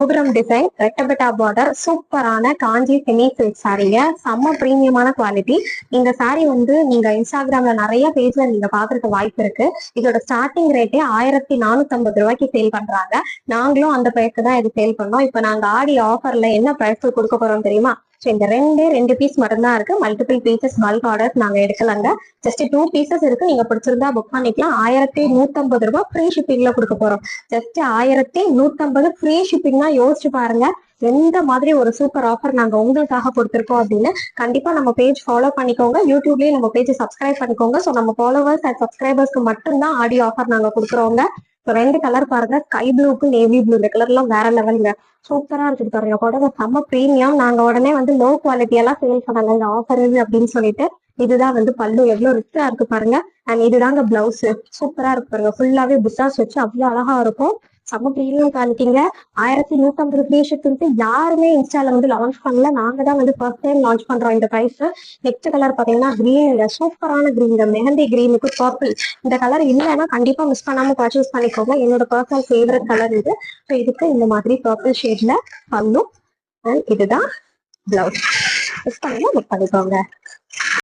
கோபுரம் design ரெட்டபெட்டா border சூப்பரான காஞ்சி semi silk சாரீங்க. செம்ம பிரீமியமான குவாலிட்டி. இந்த சாரீ வந்து நீங்க இன்ஸ்டாகிராம்ல நிறைய பேஜ்ல நீங்க பாக்குறதுக்கு வாய்ப்பு இருக்கு. இதோட ஸ்டார்டிங் ரேட்டே 1450 ரூபாய்க்கு சேல் பண்றாங்க. நாங்களும் அந்த பிரைஸ்க்கு தான் இது சேல் பண்ணோம். இப்ப நாங்க ஆடி ஆஃபர்ல என்ன பிரைஸ் கொடுக்க போறோம் தெரியுமா? இந்த ரெண்டு பீஸ் மட்டும்தான் இருக்கு. மல்டிபிள் பீசஸ் பல்க் ஆர்டர்ஸ் நாங்க எடுக்கலங்க. ஜஸ்ட் 2 பீசஸ் இருக்கு. நீங்க பிடிச்சிருந்தா புக் பண்ணிக்கலாம். 1150 ரூபாய் ஃப்ரீ ஷிப்பிங்ல கொடுக்க போறோம். ஜஸ்ட் 1150 ஃப்ரீ ஷிப்பிங்னா யோசிச்சு பாருங்க எந்த மாதிரி ஒரு சூப்பர் ஆஃபர் நாங்க உங்களுக்காக கொடுத்துருக்கோம் அப்படின்னு. கண்டிப்பா நம்ம பேஜ் ஃபாலோ பண்ணிக்கோங்க. யூடியூப்லயே நம்ம பேஜ் சப்ஸ்கிரைப் பண்ணிக்கோங்க. ஸோ நம்ம ஃபாலோவர்ஸ் அண்ட் சப்ஸ்கிரைபர்ஸ்க்கு மட்டும்தான் ஆடியோ ஆஃபர் நாங்க கொடுக்குறோங்க. ரெண்டு கலர் பாருங்க, ஸ்கை ப்ளூக்கு நேவி ப்ளூ. இந்த கலர் எல்லாம் வேற லெவலுங்க. சூப்பரா இருக்குது பாருங்க. புடவை செம்ம பிரீமியம். நாங்க உடனே வந்து லோ குவாலிட்டி எல்லாம் சேல் பண்ணாங்க இந்த ஆஃபர் அப்படின்னு சொல்லிட்டு. இதுதான் வந்து பல்லு, எவ்வளவு ரிச்சா இருக்கு பாருங்க. அண்ட் இதுதாங்க பிளவுஸ். சூப்பரா இருக்கு பாருங்க. ஃபுல்லாவே புட்டாஸ் வச்சு அவ்வளவு அழகா இருக்கும். செம்ம பிரீமியம் குவாலிட்டிங்க. 1150 ஃப்ரீ ஷிப்பிங்க்கு யாருமே இன்ஸ்டால வந்து லான்ச் பண்ணல. நாங்க தான் வந்து ஃபர்ஸ்ட் டைம் லான்ச் பண்றோம் இந்த பிரைஸ். நெக்ஸ்ட் கலர் பாத்தீங்கன்னா கிரீன், சூப்பரான கிரீன், மெஹந்தி கிரீனுக்கு பர்பிள். இந்த கலர் இல்லைன்னா கண்டிப்பா மிஸ் பண்ணாம பர்ச்சேஸ் பண்ணிக்கோங்க. என்னோட பர்சனல் ஃபேவரட் கலர் இது. ஸோ இதுக்கு இந்த மாதிரி பர்பிள் ஷேட்ல பல்லு. அண்ட் இதுதான் பிளவுஸ். மிஸ் பண்ணாம புக் பண்ணிக்கோங்க.